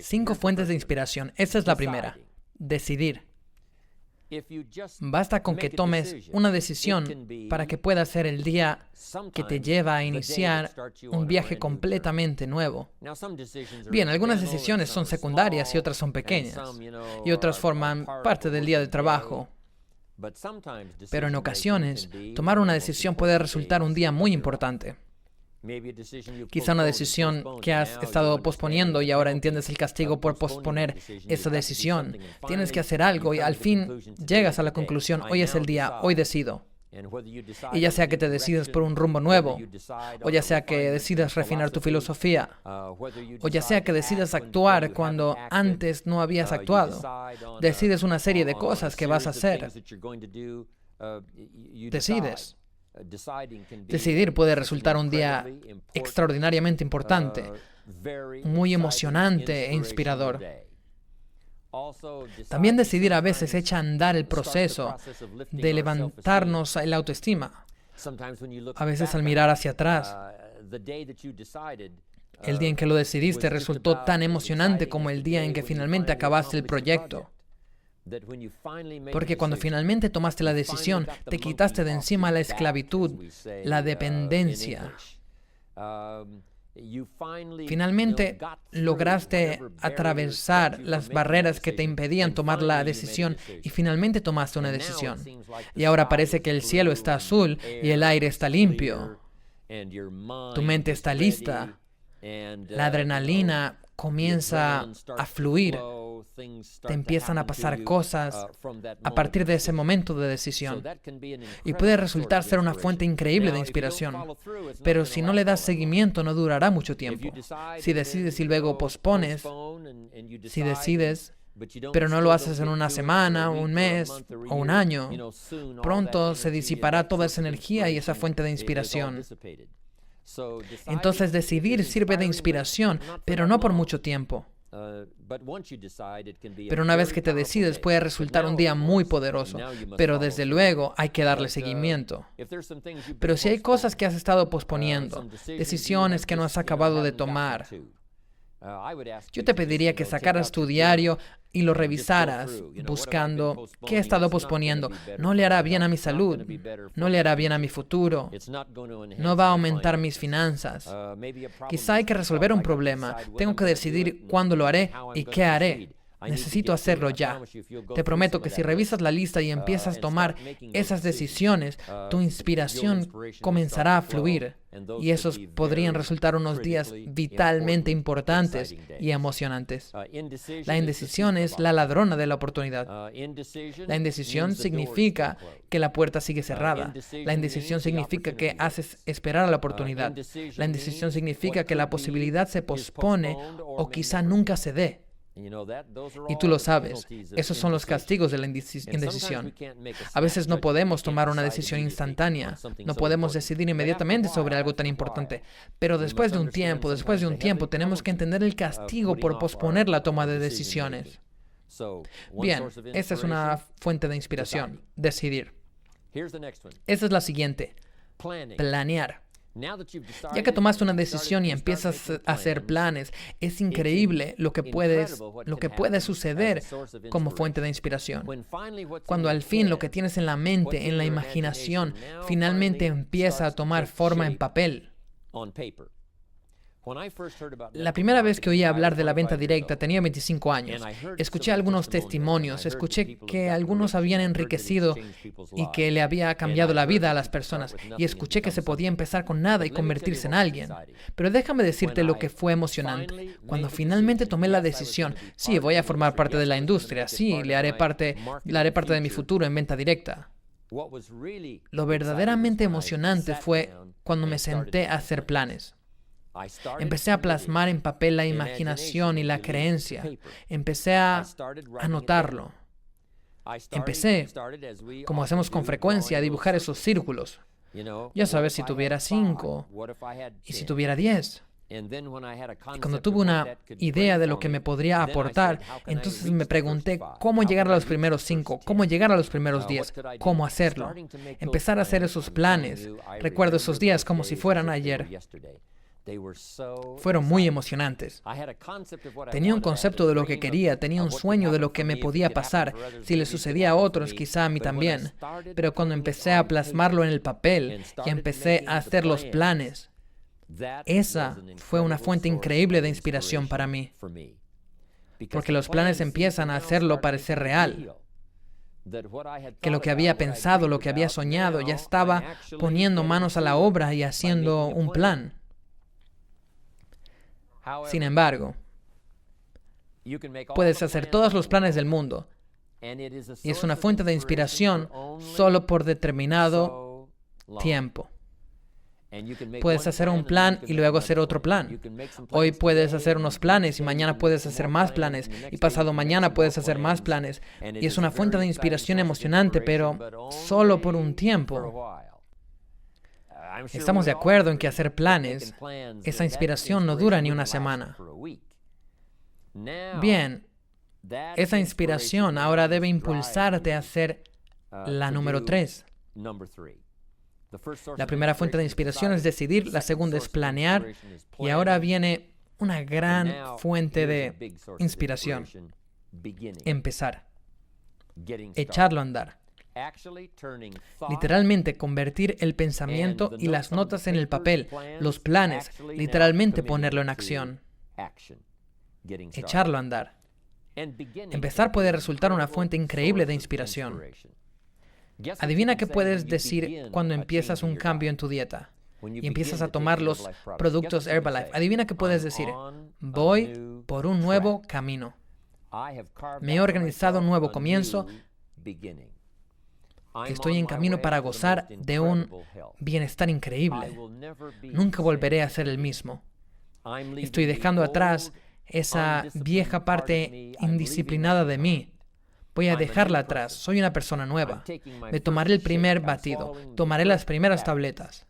5 fuentes de inspiración. Esta es la primera. Decidir. Basta con que tomes una decisión para que pueda ser el día que te lleva a iniciar un viaje completamente nuevo. Bien, algunas decisiones son secundarias y otras son pequeñas, y otras forman parte del día de trabajo. Pero en ocasiones, tomar una decisión puede resultar un día muy importante. Quizá una decisión que has estado posponiendo y ahora entiendes el castigo por posponer esa decisión. Tienes que hacer algo y al fin llegas a la conclusión, hoy es el día, hoy decido. Y ya sea que te decides por un rumbo nuevo, o ya sea que decidas refinar tu filosofía, o ya sea que decidas actuar cuando antes no habías actuado, decides una serie de cosas que vas a hacer. Decides. Decidir puede resultar un día extraordinariamente importante, muy emocionante e inspirador. También decidir a veces echa a andar el proceso de levantarnos la autoestima. A veces al mirar hacia atrás, el día en que lo decidiste resultó tan emocionante como el día en que finalmente acabaste el proyecto. Porque cuando finalmente tomaste la decisión, te quitaste de encima la esclavitud, la dependencia. Finalmente lograste atravesar las barreras que te impedían tomar la decisión y finalmente tomaste una decisión. Y ahora parece que el cielo está azul y el aire está limpio. Tu mente está lista. La adrenalina comienza a fluir. Te empiezan a pasar cosas a partir de ese momento de decisión. Y puede resultar ser una fuente increíble de inspiración. Pero si no le das seguimiento, no durará mucho tiempo. Si decides y luego pospones, si decides, pero no lo haces en una semana, un mes o un año, pronto se disipará toda esa energía y esa fuente de inspiración. Entonces decidir sirve de inspiración, pero no por mucho tiempo. Pero una vez que te decides puede resultar un día muy poderoso, pero desde luego hay que darle seguimiento. Pero si hay cosas que has estado posponiendo, decisiones que no has acabado de tomar, yo te pediría que sacaras tu diario y lo revisaras buscando qué he estado posponiendo. No le hará bien a mi salud, no le hará bien a mi futuro, no va a aumentar mis finanzas. Quizá hay que resolver un problema, tengo que decidir cuándo lo haré y qué haré. Necesito hacerlo ya. Te prometo que si revisas la lista y empiezas a tomar esas decisiones, tu inspiración comenzará a fluir. Y esos podrían resultar unos días vitalmente importantes y emocionantes. La indecisión es la ladrona de la oportunidad. La indecisión significa que la puerta sigue cerrada. La indecisión significa que haces esperar a la oportunidad. La indecisión significa que la posibilidad se pospone o quizá nunca se dé. Y tú lo sabes, esos son los castigos de la indecisión. A veces no podemos tomar una decisión instantánea, no podemos decidir inmediatamente sobre algo tan importante, pero después de un tiempo, tenemos que entender el castigo por posponer la toma de decisiones. Bien, esta es una fuente de inspiración, decidir. Esta es la siguiente, planear. Ya que tomaste una decisión y empiezas a hacer planes, es increíble lo que puede suceder como fuente de inspiración. Cuando al fin lo que tienes en la mente, en la imaginación, finalmente empieza a tomar forma en papel. La primera vez que oí hablar de la venta directa tenía 25 años. Escuché algunos testimonios, escuché que algunos habían enriquecido y que le había cambiado la vida a las personas. Y escuché que se podía empezar con nada y convertirse en alguien. Pero déjame decirte lo que fue emocionante. Cuando finalmente tomé la decisión, sí, voy a formar parte de la industria, sí, le haré parte de mi futuro en venta directa. Lo verdaderamente emocionante fue cuando me senté a hacer planes. Empecé a plasmar en papel la imaginación y la creencia. Empecé a anotarlo. Empecé, como hacemos con frecuencia, a dibujar esos círculos. Ya sabes, si tuviera 5 y si tuviera 10. Y cuando tuve una idea de lo que me podría aportar, entonces me pregunté cómo llegar a los primeros 5, cómo llegar a los primeros 10, cómo hacerlo. Empezar a hacer esos planes. Recuerdo esos días como si fueran ayer. Fueron muy emocionantes. Tenía un concepto de lo que quería, tenía un sueño de lo que me podía pasar. Si le sucedía a otros, quizá a mí también. Pero cuando empecé a plasmarlo en el papel y empecé a hacer los planes, esa fue una fuente increíble de inspiración para mí. Porque los planes empiezan a hacerlo parecer real. Que lo que había pensado, lo que había soñado, ya estaba poniendo manos a la obra y haciendo un plan. Sin embargo, puedes hacer todos los planes del mundo y es una fuente de inspiración solo por determinado tiempo. Puedes hacer un plan y luego hacer otro plan. Hoy puedes hacer unos planes y mañana puedes hacer más planes y pasado mañana puedes hacer más planes. Y es una fuente de inspiración emocionante, pero solo por un tiempo. Estamos de acuerdo en que hacer planes, esa inspiración no dura ni una semana. Bien, esa inspiración ahora debe impulsarte a hacer la número 3. La primera fuente de inspiración es decidir, la segunda es planear, y ahora viene una gran fuente de inspiración: empezar, echarlo a andar. Literalmente convertir el pensamiento y las notas en el papel, los planes, literalmente ponerlo en acción. Echarlo a andar. Empezar puede resultar una fuente increíble de inspiración. Adivina qué puedes decir cuando empiezas un cambio en tu dieta y empiezas a tomar los productos Herbalife. Adivina qué puedes decir: voy por un nuevo camino. Me he organizado un nuevo comienzo. Estoy en camino para gozar de un bienestar increíble. Nunca volveré a ser el mismo. Estoy dejando atrás esa vieja parte indisciplinada de mí. Voy a dejarla atrás. Soy una persona nueva. Me tomaré el primer batido. Tomaré las primeras tabletas.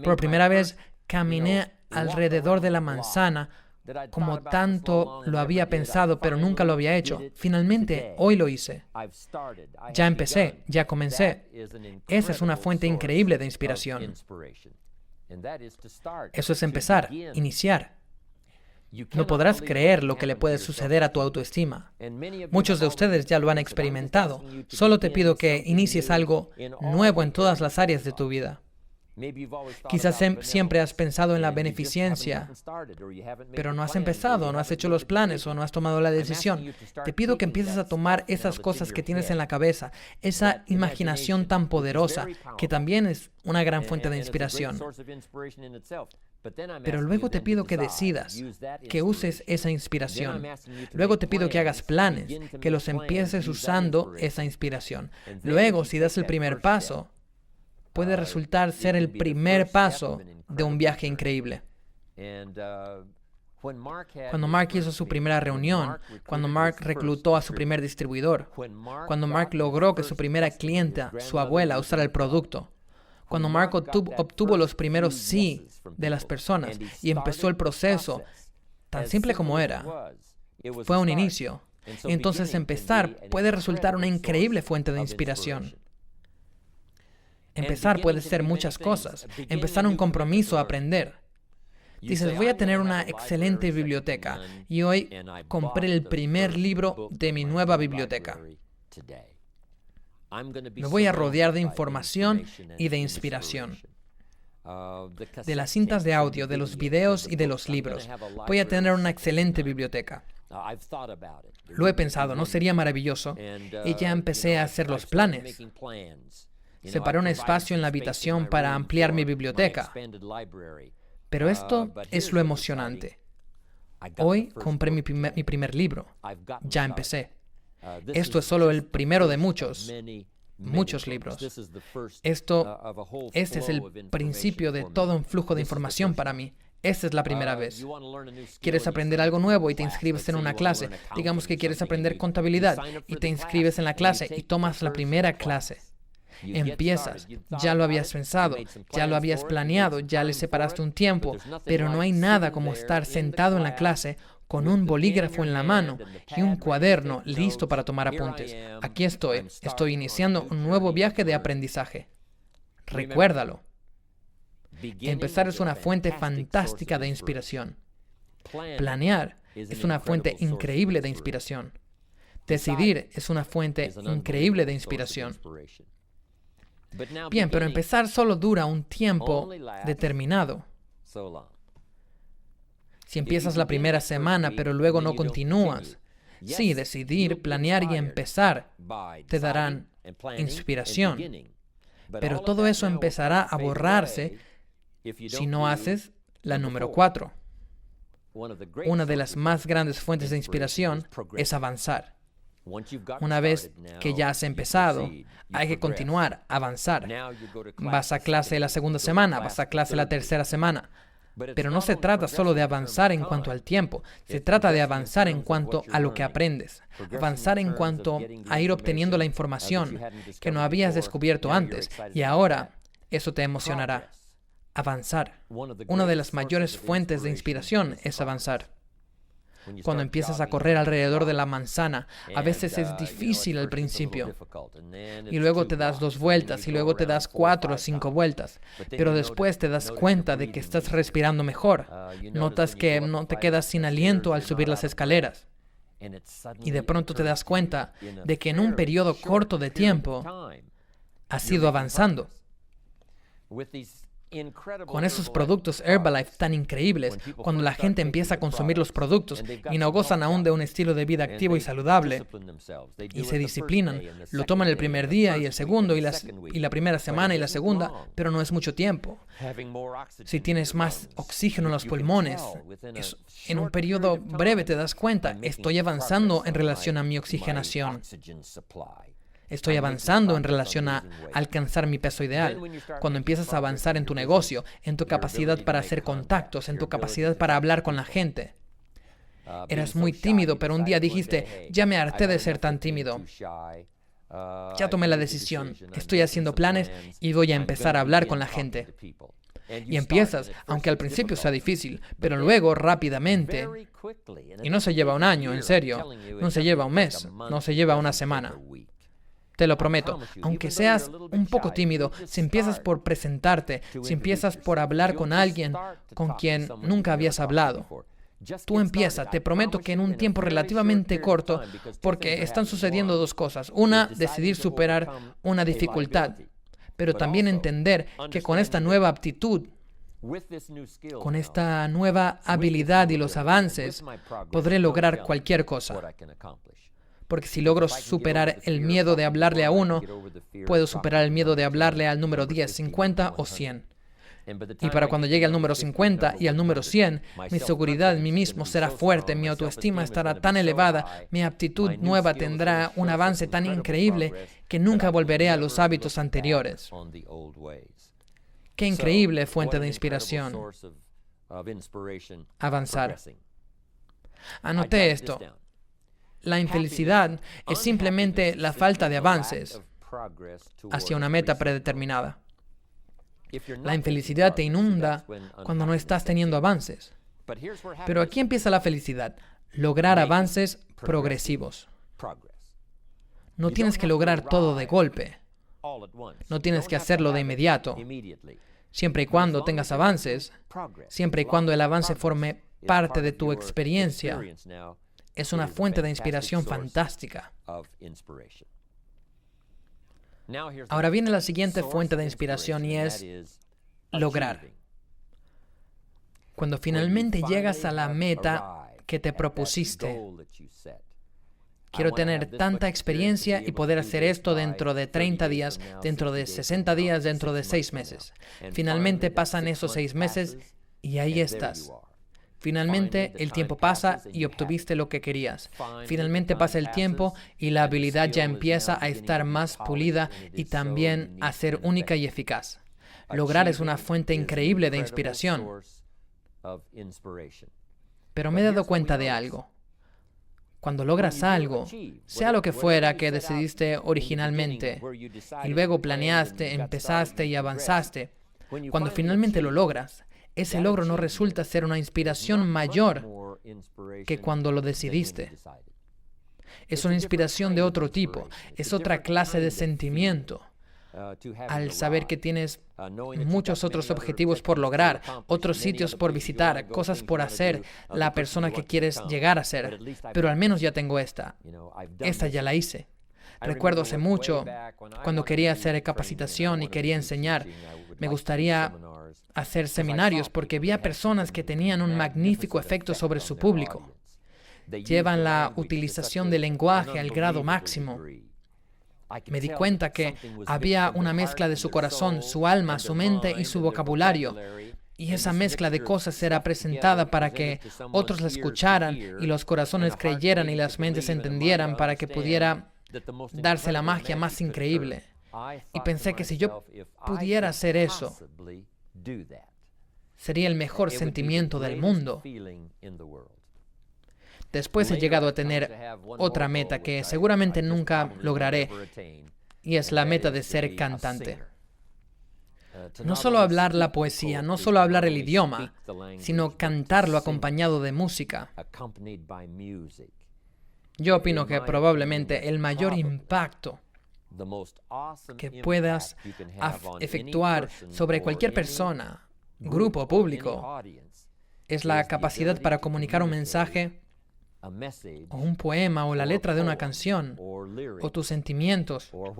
Por primera vez caminé alrededor de la manzana como tanto lo había pensado, pero nunca lo había hecho. Finalmente, hoy lo hice. Ya empecé, ya comencé. Esa es una fuente increíble de inspiración. Eso es empezar, iniciar. No podrás creer lo que le puede suceder a tu autoestima. Muchos de ustedes ya lo han experimentado. Solo te pido que inicies algo nuevo en todas las áreas de tu vida. Quizás siempre has pensado en la beneficencia, pero no has empezado, no has hecho los planes o no has tomado la decisión. Te pido que empieces a tomar esas cosas que tienes en la cabeza, esa imaginación tan poderosa, que también es una gran fuente de inspiración. Pero luego te pido que decidas, que uses esa inspiración. Luego te pido que hagas planes, que los empieces usando esa inspiración. Luego, si das el primer paso, puede resultar ser el primer paso de un viaje increíble. Cuando Mark hizo su primera reunión, cuando Mark reclutó a su primer distribuidor, cuando Mark logró que su primera clienta, su abuela, usara el producto, cuando Mark obtuvo los primeros sí de las personas y empezó el proceso, tan simple como era, fue un inicio. Entonces empezar puede resultar una increíble fuente de inspiración. Empezar puede ser muchas cosas. Empezar un compromiso a aprender. Dices, voy a tener una excelente biblioteca y hoy compré el primer libro de mi nueva biblioteca. Me voy a rodear de información y de inspiración. De las cintas de audio, de los videos y de los libros. Voy a tener una excelente biblioteca. Lo he pensado, ¿no sería maravilloso? Y ya empecé a hacer los planes. Separé un espacio en la habitación para ampliar mi biblioteca. Pero esto es lo emocionante. Hoy compré mi primer libro. Ya empecé. Esto es solo el primero de muchos libros. Este es el principio de todo un flujo de información para mí. Esta es la primera vez. ¿Quieres aprender algo nuevo y te inscribes en una clase? Digamos que quieres aprender contabilidad y te inscribes en la clase y tomas la primera clase. Empiezas, ya lo habías pensado, ya lo habías planeado, ya le separaste un tiempo, pero no hay nada como estar sentado en la clase con un bolígrafo en la mano y un cuaderno listo para tomar apuntes. Aquí estoy iniciando un nuevo viaje de aprendizaje. Recuérdalo. Empezar es una fuente fantástica de inspiración. Planear es una fuente increíble de inspiración. Decidir es una fuente increíble de inspiración. Bien, pero empezar solo dura un tiempo determinado. Si empiezas la primera semana, pero luego no continúas, sí, decidir, planear y empezar te darán inspiración. Pero todo eso empezará a borrarse si no haces la número 4. Una de las más grandes fuentes de inspiración es avanzar. Una vez que ya has empezado, hay que continuar, avanzar. Vas a clase la segunda semana, vas a clase la tercera semana. Pero no se trata solo de avanzar en cuanto al tiempo, se trata de avanzar en cuanto a lo que aprendes, avanzar en cuanto a ir obteniendo la información que no habías descubierto antes, y ahora eso te emocionará. Avanzar. Una de las mayores fuentes de inspiración es avanzar. Cuando empiezas a correr alrededor de la manzana, a veces es difícil al principio. Y luego te das 2 vueltas, y luego te das 4 o 5 vueltas. Pero después te das cuenta de que estás respirando mejor. Notas que no te quedas sin aliento al subir las escaleras. Y de pronto te das cuenta de que en un periodo corto de tiempo has ido avanzando. Con esos productos Herbalife tan increíbles, cuando la gente empieza a consumir los productos y no gozan aún de un estilo de vida activo y saludable, y se disciplinan, lo toman el primer día y el segundo, y la primera semana y la segunda, pero no es mucho tiempo. Si tienes más oxígeno en los pulmones, en un periodo breve te das cuenta, estoy avanzando en relación a mi oxigenación. Estoy avanzando en relación a alcanzar mi peso ideal. Cuando empiezas a avanzar en tu negocio, en tu capacidad para hacer contactos, en tu capacidad para hablar con la gente. Eras muy tímido, pero un día dijiste, ya me harté de ser tan tímido. Ya tomé la decisión, estoy haciendo planes y voy a empezar a hablar con la gente. Y empiezas, aunque al principio sea difícil, pero luego rápidamente, y no se lleva un año, en serio, no se lleva un mes, no se lleva una semana. Te lo prometo, aunque seas un poco tímido, si empiezas por presentarte, si empiezas por hablar con alguien con quien nunca habías hablado, tú empieza, te prometo que en un tiempo relativamente corto, porque están sucediendo 2 cosas. Una, decidir superar una dificultad, pero también entender que con esta nueva aptitud, con esta nueva habilidad y los avances, podré lograr cualquier cosa. Porque si logro superar el miedo de hablarle a uno, puedo superar el miedo de hablarle al número 10, 50 o 100. Y para cuando llegue al número 50 y al número 100, mi seguridad en mí mismo será fuerte, mi autoestima estará tan elevada, mi aptitud nueva tendrá un avance tan increíble que nunca volveré a los hábitos anteriores. Qué increíble fuente de inspiración. Avanzar. Anoté esto. La infelicidad es simplemente la falta de avances hacia una meta predeterminada. La infelicidad te inunda cuando no estás teniendo avances. Pero aquí empieza la felicidad, lograr avances progresivos. No tienes que lograr todo de golpe. No tienes que hacerlo de inmediato. Siempre y cuando tengas avances, siempre y cuando el avance forme parte de tu experiencia, es una fuente de inspiración fantástica. Ahora viene la siguiente fuente de inspiración y es lograr. Cuando finalmente llegas a la meta que te propusiste. Quiero tener tanta experiencia y poder hacer esto dentro de 30 días, dentro de 60 días, dentro de 6 meses. Finalmente pasan esos 6 meses y ahí estás. Finalmente, el tiempo pasa y obtuviste lo que querías. Finalmente pasa el tiempo y la habilidad ya empieza a estar más pulida y también a ser única y eficaz. Lograr es una fuente increíble de inspiración. Pero me he dado cuenta de algo. Cuando logras algo, sea lo que fuera que decidiste originalmente, y luego planeaste, empezaste y avanzaste, cuando finalmente lo logras, ese logro no resulta ser una inspiración mayor que cuando lo decidiste. Es una inspiración de otro tipo, es otra clase de sentimiento. al saber que tienes muchos otros objetivos por lograr, otros sitios por visitar, cosas por hacer, la persona que quieres llegar a ser. Pero al menos ya tengo esta. Esta ya la hice. Recuerdo hace mucho, cuando quería hacer capacitación y quería enseñar, me gustaría hacer seminarios porque vi a personas que tenían un magnífico efecto sobre su público. Llevan la utilización del lenguaje al grado máximo. Me di cuenta que había una mezcla de su corazón, su alma, su mente y su vocabulario. Y esa mezcla de cosas era presentada para que otros la escucharan y los corazones creyeran y las mentes entendieran para que pudiera darse la magia más increíble. Y pensé que si yo pudiera hacer eso, sería el mejor sentimiento del mundo. Después he llegado a tener otra meta que seguramente nunca lograré, y es la meta de ser cantante. No solo hablar la poesía, no solo hablar el idioma, sino cantarlo acompañado de música. Yo opino que probablemente el mayor impacto que puedas efectuar sobre cualquier persona, grupo o público, es la capacidad para comunicar un mensaje, o un poema, o la letra de una canción, o tus sentimientos, o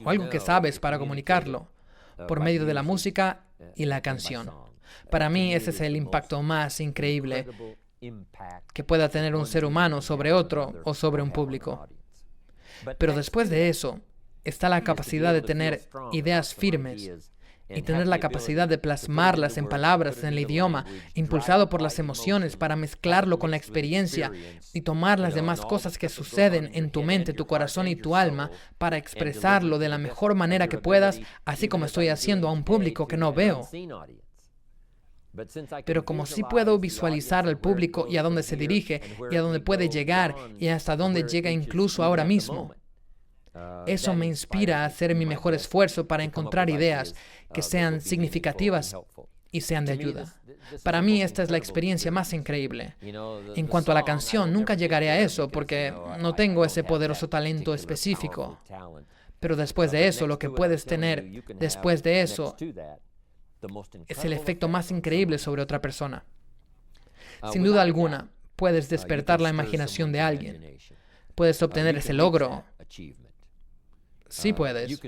algo que sabes para comunicarlo, por medio de la música y la canción. Para mí ese es el impacto más increíble que pueda tener un ser humano sobre otro o sobre un público. Pero después de eso, está la capacidad de tener ideas firmes y tener la capacidad de plasmarlas en palabras, en el idioma, impulsado por las emociones para mezclarlo con la experiencia y tomar las demás cosas que suceden en tu mente, tu corazón y tu alma para expresarlo de la mejor manera que puedas, así como estoy haciendo a un público que no veo. Pero como sí puedo visualizar al público y a dónde se dirige y a dónde puede llegar y hasta dónde llega incluso ahora mismo, eso me inspira a hacer mi mejor esfuerzo para encontrar ideas que sean significativas y sean de ayuda. Para mí esta es la experiencia más increíble. En cuanto a la canción, nunca llegaré a eso porque no tengo ese poderoso talento específico. Pero después de eso, lo que puedes tener después de eso es el efecto más increíble sobre otra persona. Sin duda alguna, puedes despertar la imaginación de alguien. Puedes obtener ese logro. Sí puedes.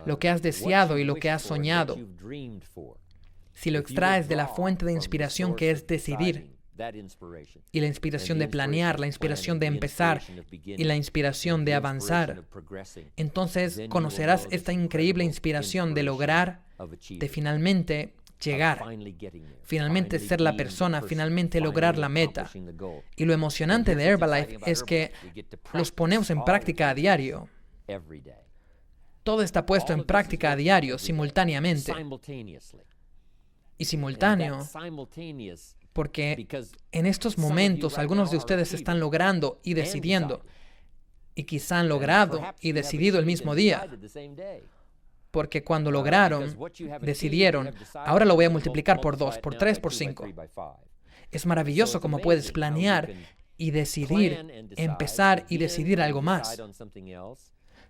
Lo que has deseado y lo que has soñado, si lo extraes de la fuente de inspiración que es decidir, y la inspiración de planear, la inspiración de empezar y la inspiración de avanzar, entonces conocerás esta increíble inspiración de lograr, de finalmente llegar, finalmente ser la persona, finalmente lograr la meta. Y lo emocionante de Herbalife es que los ponemos en práctica a diario. Todo está puesto en práctica a diario, simultáneamente. Y simultáneo, porque en estos momentos algunos de ustedes están logrando y decidiendo, y quizá han logrado y decidido el mismo día. Porque cuando lograron, decidieron, ahora lo voy a multiplicar por 2, por 3, por 5. Es maravilloso cómo puedes planear y decidir, empezar y decidir algo más.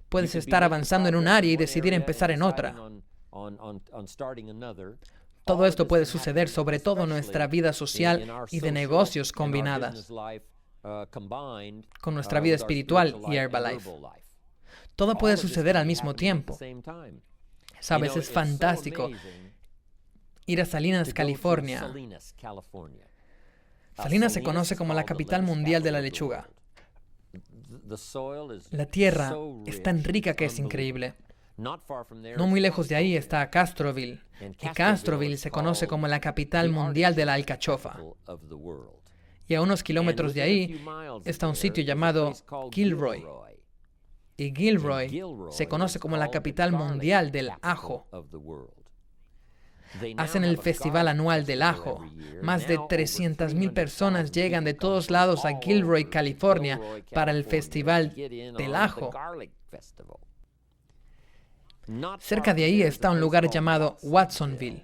Puedes estar avanzando en un área y decidir empezar en otra. Todo esto puede suceder sobre todo en nuestra vida social y de negocios combinadas, con nuestra vida espiritual y Herbalife. Todo puede suceder al mismo tiempo. Sabes, es fantástico ir a Salinas, California. Salinas se conoce como la capital mundial de la lechuga. La tierra es tan rica que es increíble. No muy lejos de ahí está Castroville, y Castroville se conoce como la capital mundial de la alcachofa. Y a unos kilómetros de ahí está un sitio llamado Gilroy. Y Gilroy se conoce como la capital mundial del ajo. Hacen el festival anual del ajo. Más de 300,000 personas llegan de todos lados a Gilroy, California, para el festival del ajo. Cerca de ahí está un lugar llamado Watsonville.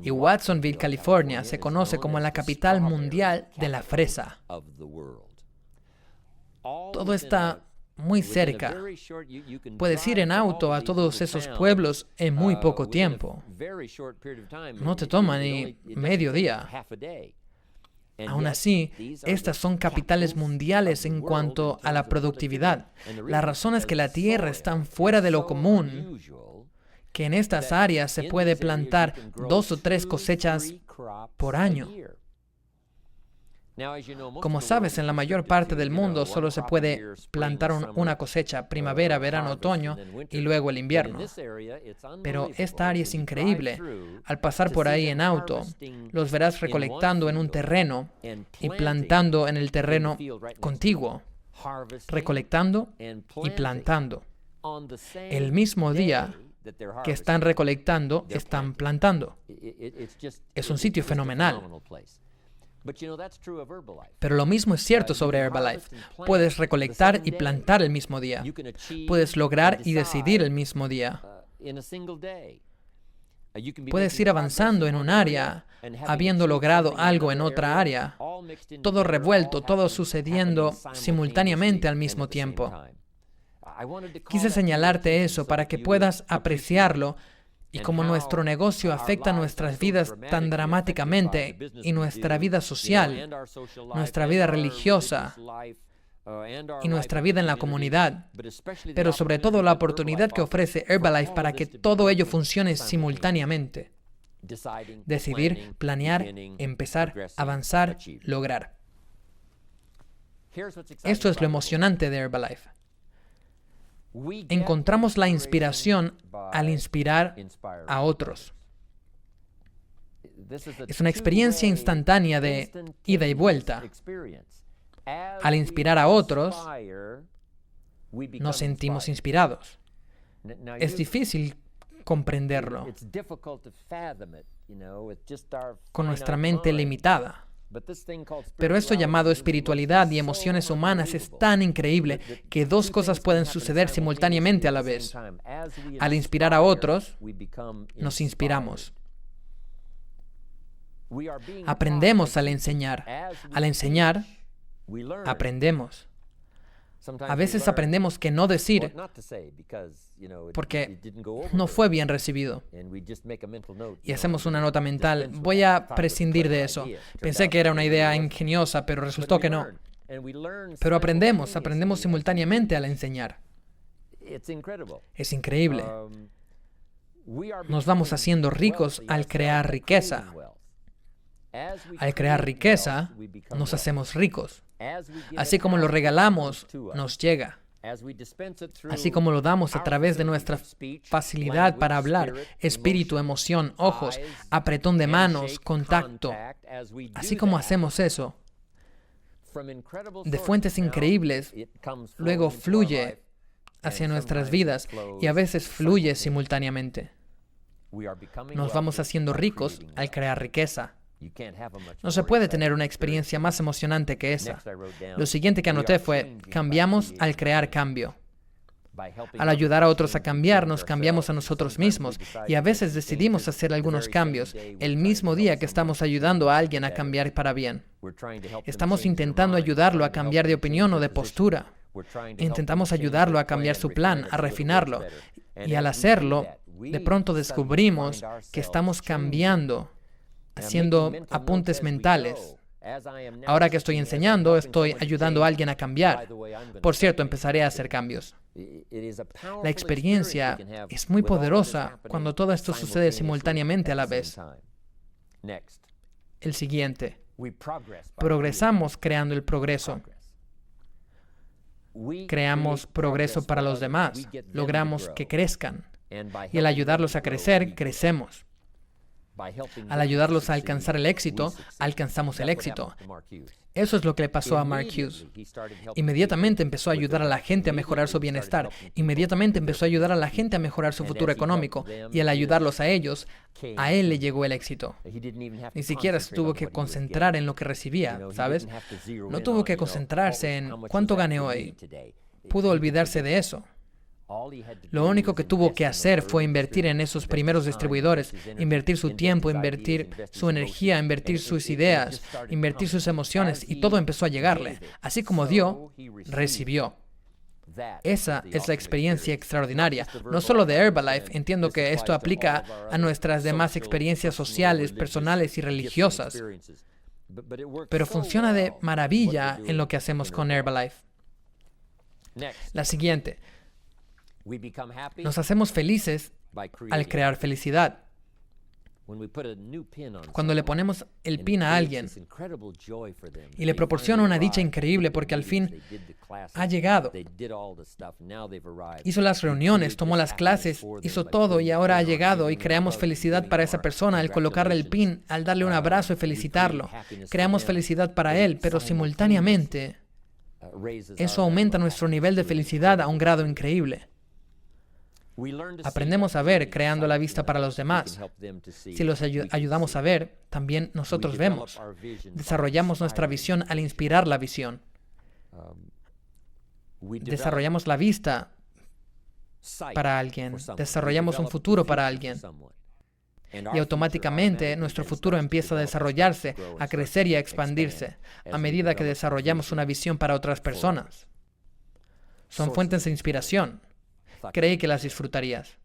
Y Watsonville, California, se conoce como la capital mundial de la fresa. Todo está muy cerca. Puedes ir en auto a todos esos pueblos en muy poco tiempo. No te toma ni medio día. Aún así, estas son capitales mundiales en cuanto a la productividad. La razón es que la tierra es tan fuera de lo común que en estas áreas se puede plantar 2 o 3 cosechas por año. Como sabes, en la mayor parte del mundo solo se puede plantar una cosecha, primavera, verano, otoño y luego el invierno. Pero esta área es increíble. Al pasar por ahí en auto, los verás recolectando en un terreno y plantando en el terreno contiguo, recolectando y plantando. El mismo día que están recolectando, están plantando. Es un sitio fenomenal. Pero lo mismo es cierto sobre Herbalife. Puedes recolectar y plantar el mismo día. Puedes lograr y decidir el mismo día. Puedes ir avanzando en un área, habiendo logrado algo en otra área. Todo revuelto, todo sucediendo simultáneamente al mismo tiempo. Quise señalarte eso para que puedas apreciarlo y cómo nuestro negocio afecta nuestras vidas tan dramáticamente y nuestra vida social, nuestra vida religiosa y nuestra vida en la comunidad, pero sobre todo la oportunidad que ofrece Herbalife para que todo ello funcione simultáneamente. Decidir, planear, empezar, avanzar, lograr. Esto es lo emocionante de Herbalife. Encontramos la inspiración al inspirar a otros. Es una experiencia instantánea de ida y vuelta. Al inspirar a otros, nos sentimos inspirados. Es difícil comprenderlo con nuestra mente limitada. Pero esto llamado espiritualidad y emociones humanas es tan increíble que 2 cosas pueden suceder simultáneamente a la vez. Al inspirar a otros, nos inspiramos. Aprendemos al enseñar. Al enseñar, aprendemos. A veces aprendemos qué no decir porque no fue bien recibido. Y hacemos una nota mental. Voy a prescindir de eso. Pensé que era una idea ingeniosa, pero resultó que no. Pero aprendemos simultáneamente al enseñar. Es increíble. Nos vamos haciendo ricos al crear riqueza. Al crear riqueza, nos hacemos ricos. Así como lo regalamos, nos llega. Así como lo damos a través de nuestra facilidad para hablar, espíritu, emoción, ojos, apretón de manos, contacto. Así como hacemos eso, de fuentes increíbles, luego fluye hacia nuestras vidas y a veces fluye simultáneamente. Nos vamos haciendo ricos al crear riqueza. No se puede tener una experiencia más emocionante que esa. Lo siguiente que anoté fue, cambiamos al crear cambio. Al ayudar a otros a cambiar, nos cambiamos a nosotros mismos y a veces decidimos hacer algunos cambios el mismo día que estamos ayudando a alguien a cambiar para bien. Estamos intentando ayudarlo a cambiar de opinión o de postura. Intentamos ayudarlo a cambiar su plan, a refinarlo. Y al hacerlo, de pronto descubrimos que estamos cambiando, haciendo apuntes mentales. Ahora que estoy enseñando, estoy ayudando a alguien a cambiar. Por cierto, empezaré a hacer cambios. La experiencia es muy poderosa cuando todo esto sucede simultáneamente a la vez. El siguiente. Progresamos creando el progreso. Creamos progreso para los demás. Logramos que crezcan. Y al ayudarlos a crecer, crecemos. Al ayudarlos a alcanzar el éxito, alcanzamos el éxito. Eso es lo que le pasó a Mark Hughes. Inmediatamente empezó a ayudar a la gente a mejorar su bienestar. Inmediatamente empezó a ayudar a la gente a mejorar su futuro económico. Y al ayudarlos a ellos, a él le llegó el éxito. Ni siquiera se tuvo que concentrar en lo que recibía, ¿sabes? No tuvo que concentrarse en cuánto gané hoy. Pudo olvidarse de eso. Lo único que tuvo que hacer fue invertir en esos primeros distribuidores, invertir su tiempo, invertir su energía, invertir sus ideas, invertir sus emociones, y todo empezó a llegarle. Así como dio, recibió. Esa es la experiencia extraordinaria. No solo de Herbalife, entiendo que esto aplica a nuestras demás experiencias sociales, personales y religiosas. Pero funciona de maravilla en lo que hacemos con Herbalife. La siguiente. Nos hacemos felices al crear felicidad. Cuando le ponemos el pin a alguien y le proporciona una dicha increíble porque al fin ha llegado. Hizo las reuniones, tomó las clases, hizo todo y ahora ha llegado y creamos felicidad para esa persona al colocarle el pin, al darle un abrazo y felicitarlo. Creamos felicidad para él, pero simultáneamente eso aumenta nuestro nivel de felicidad a un grado increíble. Aprendemos a ver creando la vista para los demás. Si los ayudamos a ver, también nosotros vemos. Desarrollamos nuestra visión al inspirar la visión. Desarrollamos la vista para alguien. Desarrollamos un futuro para alguien. Y automáticamente nuestro futuro empieza a desarrollarse, a crecer y a expandirse a medida que desarrollamos una visión para otras personas. Son fuentes de inspiración. Creí que las disfrutarías.